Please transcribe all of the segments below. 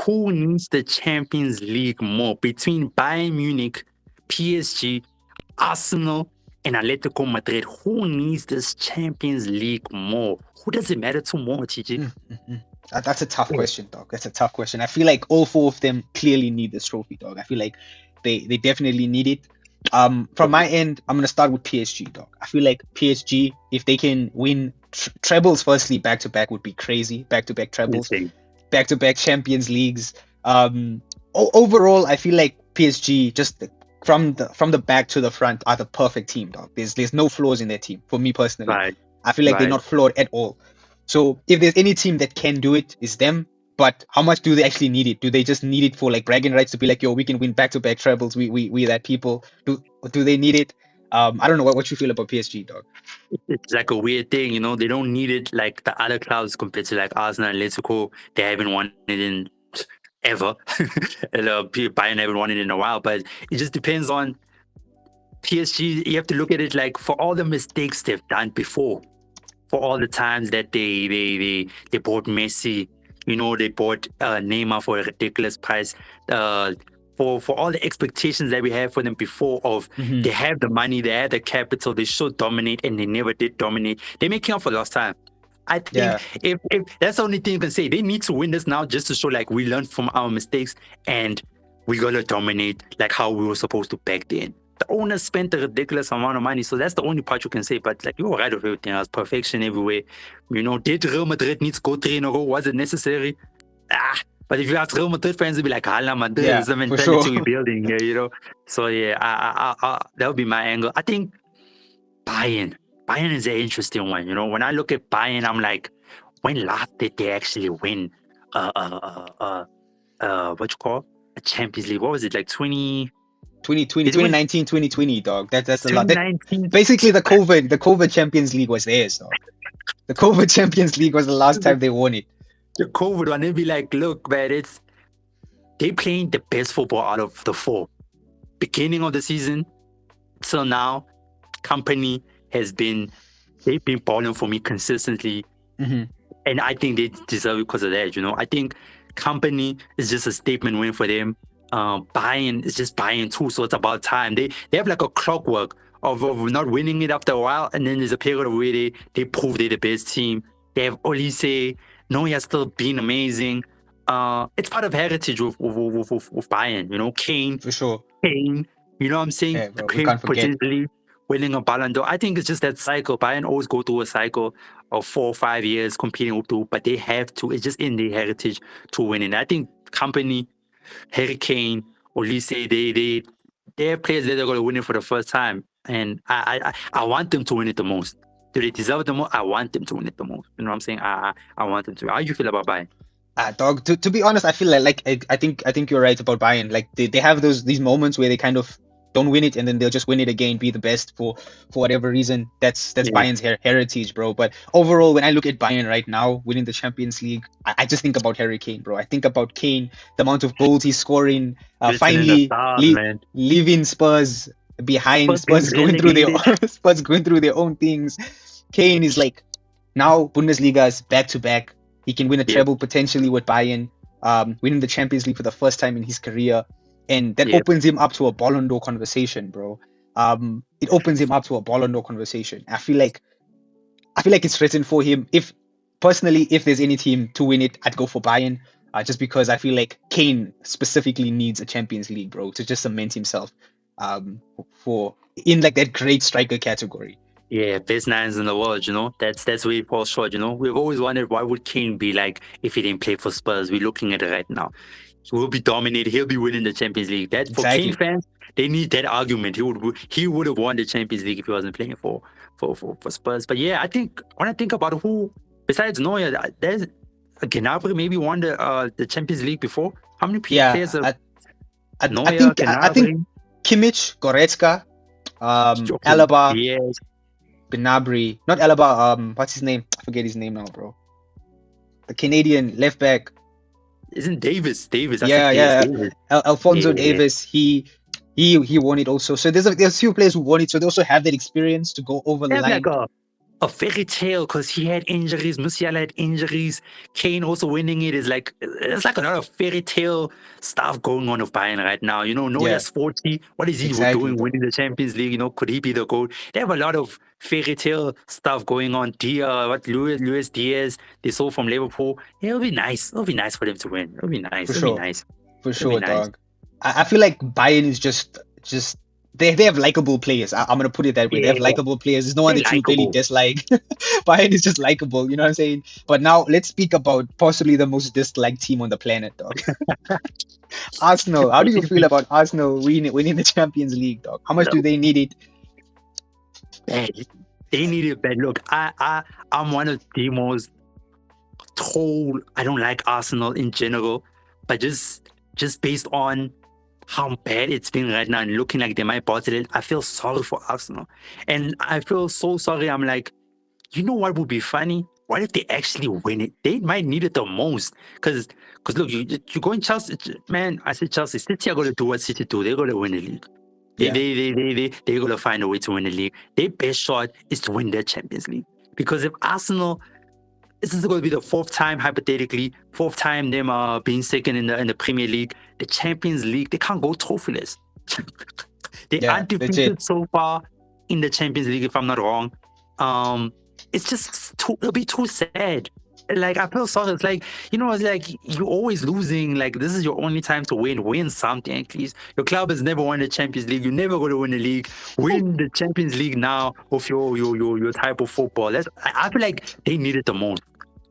who needs the Champions League more between Bayern Munich, PSG, Arsenal, and Atletico Madrid? Who needs this Champions League more? Who does it matter to more, TG? That's a tough question, dog. That's a tough question. I feel like all four of them clearly need this trophy, dog. I feel like they definitely need it. From my end, I'm gonna start with PSG, dog. I feel like PSG, if they can win trebles, firstly, back to back would be crazy. Back to back trebles, back to back Champions Leagues. Overall, I feel like PSG just from the back to the front are the perfect team, dog. There's no flaws in their team for me personally. Right. I feel like they're not flawed at all. So if there's any team that can do it, it's them. But how much do they actually need it? Do they just need it for like bragging rights to be like, yo, we can win back-to-back trebles. We that people. Do they need it? I don't know what you feel about PSG, dog. It's like a weird thing, you know. They don't need it like the other clubs compared to like Arsenal and Atletico. They haven't won it in ever. Bayern haven't won it in a while. But it just depends on PSG. You have to look at it like for all the mistakes they've done before, for all the times that they bought Messi. You know, they bought Neymar for a ridiculous price. For all the expectations that we had for them before of they have the money, they have the capital, they should dominate, and they never did dominate. They're making up for lost time. I think if that's the only thing you can say. They need to win this now just to show like we learned from our mistakes and we're gonna dominate like how we were supposed to back then. The owners spent a ridiculous amount of money, so that's the only part you can say. But like you were right with everything else, perfection everywhere. You know, did Real Madrid need to go 3 in a row? Was it necessary? But if you ask Real Madrid fans, they'll be like, "Hala Madrid is the mentality we're building here," you know. So yeah, that would be my angle. I think Bayern is an interesting one. You know, when I look at Bayern, I'm like, when last did they actually win? What you call a Champions League? What was it like 2019, 2020, dog. That's a lot. Basically, the COVID Champions League was theirs, dog. The COVID Champions League was the last time they won it. The COVID one, they'd be like, look, man, they playing the best football out of the four. Beginning of the season till now, Company they've been balling for me consistently. And I think they deserve it because of that, you know. I think Company is just a statement win for them. Bayern is just Bayern too, so it's about time. They have like a clockwork of not winning it after a while, and then there's a period where they prove they're the best team. They have Olise, Neuer still being amazing. It's part of heritage with Bayern, you know. Kane, for sure. Kane, you know what I'm saying? Yeah, bro, Kane potentially winning a Ballon d'Or. I think it's just that cycle. Bayern always go through a cycle of 4 or 5 years competing with two, but they have to. It's just in their heritage to win it. I think Company, Harry Kane, Olise, they're players that are going to win it for the first time. And I want them to win it the most. Do they deserve it the most? I want them to win it the most. You know what I'm saying? I want them to. How do you feel about Bayern? Dog. To be honest, I feel like I think you're right about Bayern. Like they have these moments where they kind of don't win it and then they'll just win it again, be the best for whatever reason. That's Bayern's heritage, bro. But overall, when I look at Bayern right now winning the Champions League, I just think about Harry Kane, bro. I think about Kane, the amount of goals he's scoring, finally leaving Spurs behind, Spurs going through their own things. Kane is like now Bundesliga's back to back. He can win a treble potentially with Bayern, winning the Champions League for the first time in his career. And that opens him up to a Ballon d'Or conversation, bro. It opens him up to a Ballon d'Or conversation. I feel like it's written for him. If there's any team to win it, I'd go for Bayern. Just because I feel like Kane specifically needs a Champions League, bro, to just cement himself in like that great striker category. Yeah, best nines in the world, you know. That's where he falls short, you know. We've always wondered what would Kane be like if he didn't play for Spurs. We're looking at it right now. He'll be dominated. He'll be winning the Champions League. That for Kane fans, they need that argument. He would have won the Champions League if he wasn't playing for Spurs. But yeah, I think when I think about who besides Neuer, there's Gnabry maybe won the Champions League before. How many players are Neuer? I think Kimmich, Goretzka, Alaba, Gnabry, not Alaba. What's his name? I forget his name now, bro. The Canadian left back. Isn't Davis? Davis. Alphonso Davis. He won it also. So there's a few players who won it. So they also have that experience to go over the line. a fairy tale because he had injuries. Musiala had injuries. Kane also winning it is like it's like a lot of fairy tale stuff going on with Bayern right now. Yeah, Neuer's 40. What is he exactly, doing dog. winning the Champions League? Could he be the goal? They have a lot of fairy tale stuff going on. Luis Diaz they sold from Liverpool. Yeah, it'll be nice. It'll be nice for them to win. It'll be nice. For It'll be sure. nice. For It'll be sure, nice. dog. I feel like Bayern is just they have likable players. I'm gonna put it that way. They have Yeah, likable players. There's no one they're that you really likable. dislike. Bayern is just likable, you know what I'm saying? But now let's speak about possibly the most disliked team on the planet, dog. Arsenal. How do you feel about Arsenal winning the Champions League, dog? How much do Look, they need it? man, they need it bad. Look, I'm one of the most told I don't like Arsenal in general, but just based on how bad it's been right now and looking like they might bottle it, I feel sorry for Arsenal. And I feel so sorry. I'm like, you know what would be funny? What if they actually win it? They might need it the most. Because look, you go in Chelsea, man, I said Chelsea, City are going to do what City do. They're going to win the league. Yeah. They're going to find a way to win the league. Their best shot is to win their Champions League. Because if Arsenal, this is going to be the fourth time, hypothetically, them being second in the Premier League, the Champions League, they can't go trophyless. They Yeah, aren't legit. defeated so far in the Champions League, if I'm not wrong. It's just it'll be too sad. Like I feel sorry. It's like it's like you're always losing. Like this is your only time to win something at least. Your club has never won the Champions League. You're never going to win the league. Win the Champions League now of your type of football. I feel like they need it the most.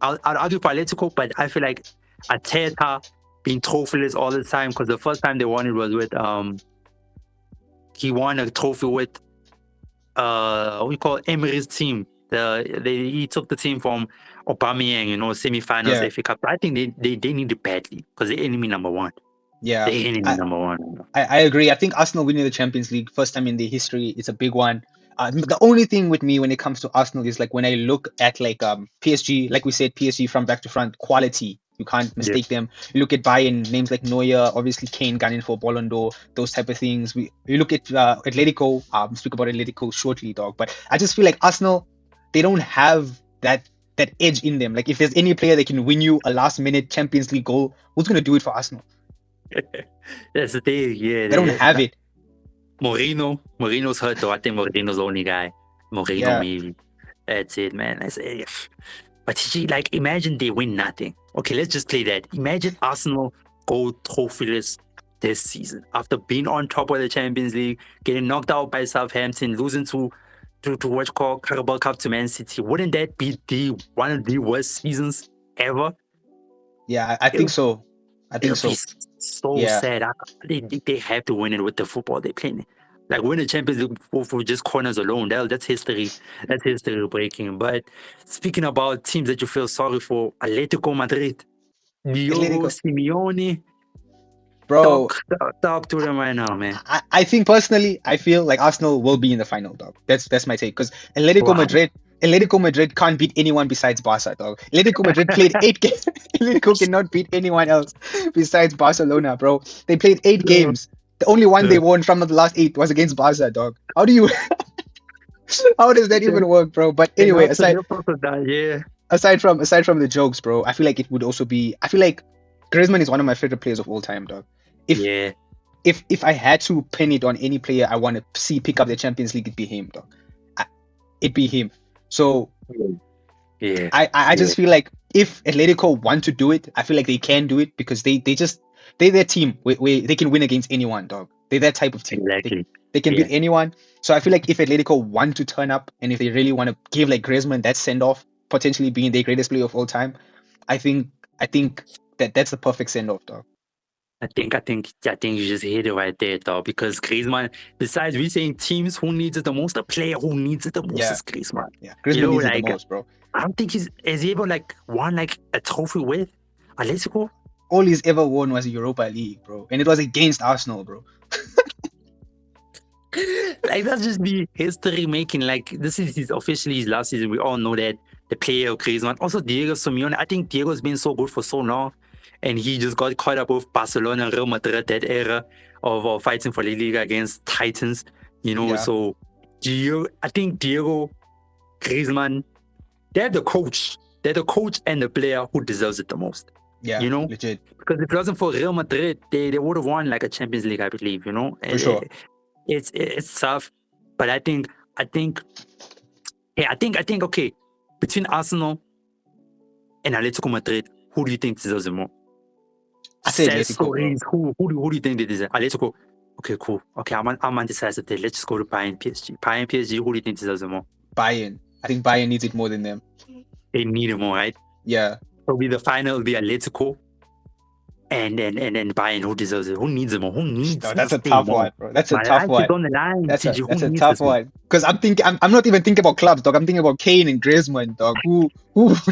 I'll argue for Atletico, but I feel like Arteta being trophyless all the time because the first time they won it was with he won a trophy with what we call Emery's team. He took the team from Aubameyang, semi-finals Yeah. FA Cup. I think they need it badly because they're enemy number one. Yeah. They're enemy I, number one. I agree. I think Arsenal winning the Champions League first time in their history is a big one. The only thing with me when it comes to Arsenal is like when I look at like PSG, like we said, PSG from back to front quality. You can't Yeah. mistake them. You look at Bayern, names like Neuer, obviously Kane gunning for Ballon d'Or, those type of things. We look at Atletico. Speak about Atletico shortly, dog. But I just feel like Arsenal, they don't have that edge in them. Like if there's any player that can win you a last minute Champions League goal, who's gonna do it for Arsenal? That's the thing. Yeah, They don't have it. Mourinho's hurt though. I think Mourinho's the only guy. Mourinho Yeah. maybe. That's it, man. But like imagine they win nothing. Okay, let's just play that. Imagine Arsenal go trophyless this season after being on top of the Champions League, getting knocked out by Southampton, losing to what's called Carabao Cup to Man City. Wouldn't that be one of the worst seasons ever? Yeah, I think so. I think It'll so. be so Yeah. sad. They have to win it with the football they play. Like win the Champions League for just corners alone. That's history. That's history breaking. But speaking about teams that you feel sorry for, Atletico Madrid, Diogo Atletico. Simeone, Bro, talk to them right now, man. I think personally, I feel like Arsenal will be in the final, dog. That's my take. Because Atletico Madrid can't beat anyone besides Barca, dog. Atletico Madrid played 8 games. Atletico cannot beat anyone else besides Barcelona, bro. They played 8 games. The only one they won from the last 8 was against Barca, dog. How do you how does that even work, bro? But anyway, Yeah. aside from the jokes, bro, I feel like it would also be. I feel like Griezmann is one of my favorite players of all time, dog. Yeah. If I had to pin it on any player I want to see pick up the Champions League, it'd be him, dog. It'd be him. So Yeah. I just feel like if Atletico want to do it, I feel like they can do it because they're their team where they can win against anyone, dog. They're that type of team. Exactly. They can Yeah. beat anyone. So I feel like if Atletico want to turn up and if they really want to give like Griezmann that send off, potentially being their greatest player of all time, I think that's the perfect send off, dog. I think you just hit it right there, though, because Griezmann, besides we saying teams who needs it the most, the player who needs it the most Yeah. is Griezmann. Yeah, Griezmann needs it the most, bro. I don't think has he ever like won like a trophy with Atletico? All he's ever won was a Europa League, bro, and it was against Arsenal, bro. Like that's just the history making. Like this is officially his last season. We all know that the player of Griezmann. Also Diego Simeone. I think Diego's been so good for so long, and he just got caught up with Barcelona and Real Madrid that era of fighting for La Liga against Titans. Yeah. So I think Diego Griezmann, they have the coach. They're the coach and the player who deserves it the most. Yeah, you know, legit. because if it wasn't for Real Madrid, they would have won like a Champions League, I believe. You know, For sure. It's tough, but I think okay, between Arsenal and Atletico Madrid, who do you think deserves it more? I say Atletico, bro. Who do you think they deserve? Atletico. Okay, cool. Okay, I'm undecisive there. Let's just go to Bayern PSG. Bayern PSG, who do you think deserves it more? Bayern. I think Bayern needs it more than them. They need it more, right? Yeah. Probably the final will be Atletico and Bayern. Who deserves it? Who needs it more? Who needs it? That's a tough one, bro. That's a tough one. On the line, that's TG, a tough one. Because I'm not even thinking about clubs, dog. I'm thinking about Kane and Griezmann, dog. Who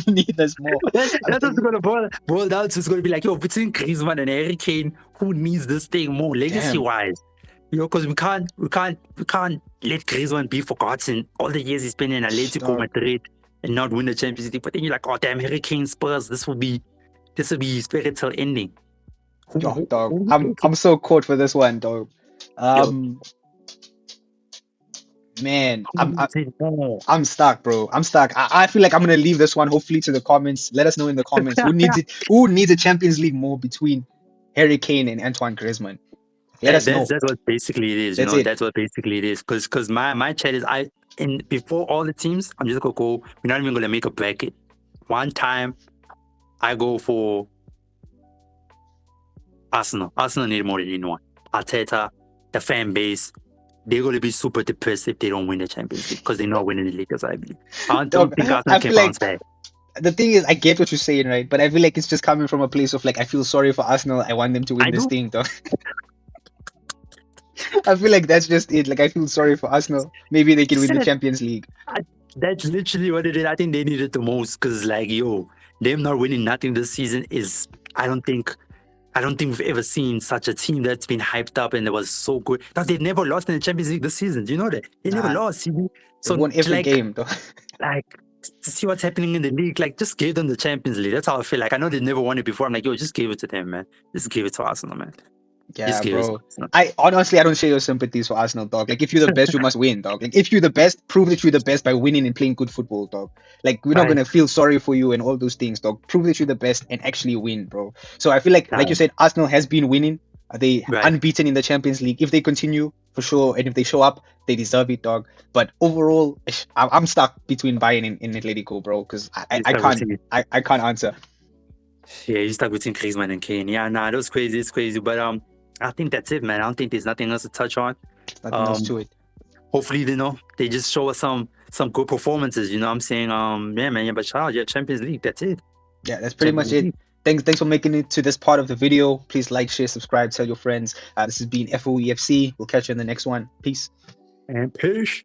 need us more? That's what's gonna boil down to. It's gonna be like, yo, between Griezmann and Harry Kane, who needs this thing more legacy wise? You know, because we can't let Griezmann be forgotten all the years he's spent in Atletico Madrid and not win the Champions League. But then you're like, oh damn, Harry Kane Spurs, this will be his fairy tale ending. Yo, dog. I'm so caught for this one, dog. Man, I'm stuck, bro. I'm stuck. I feel like I'm gonna leave this one hopefully to the comments. Let us know in the comments who needs it. Who needs a Champions League more between Harry Kane and Antoine Griezmann? Let us know. That's what basically it is. That's what basically it is. Because my chat is before all the teams, I'm just gonna go. We're not even gonna make a bracket. One time, I go for Arsenal. Arsenal need more than anyone. Arteta, the fan base, they're going to be super depressed if they don't win the Champions League because they're not winning the league, as I believe. I don't think Arsenal can bounce back. The thing is, I get what you're saying, right? But I feel like it's just coming from a place of like, I feel sorry for Arsenal. I want them to win this thing, though. I feel like that's just it. Like, I feel sorry for Arsenal. Maybe they can win the Champions League. That's literally what it is. I think they need it the most because, like, yo, them not winning nothing this season is, I don't think we've ever seen such a team that's been hyped up and it was so good. Because they've never lost in the Champions League this season. Do you know that? They never lost. So they won every game, though. Like, to see what's happening in the league, like, just give them the Champions League. That's how I feel. Like, I know they never won it before. I'm like, yo, just give it to them, man. Just give it to Arsenal, man. Yeah, bro. I don't share your sympathies for Arsenal, dog. Like, if you're the best, you must win, dog. Like, if you're the best, prove that you're the best by winning and playing good football, dog. Like, we're not gonna feel sorry for you and all those things, dog. Prove that you're the best and actually win, bro. So I feel like you said, Arsenal has been winning. Are they unbeaten in the Champions League? If they continue, for sure, and if they show up, they deserve it, dog. But overall, I'm stuck between Bayern and Atletico, bro, because I can't answer. Yeah, you're stuck between Griezmann and Kane. Yeah, nah, that was crazy. It's crazy, but I think that's it, man. I don't think there's nothing else to touch on. Nothing else to it. Hopefully, they just show us some good performances. You know what I'm saying? Yeah, man. Yeah, but shout out, Champions League. That's it. Yeah, that's pretty much it. Thanks for making it to this part of the video. Please like, share, subscribe, tell your friends. This has been FOEFC. We'll catch you in the next one. Peace. And peace.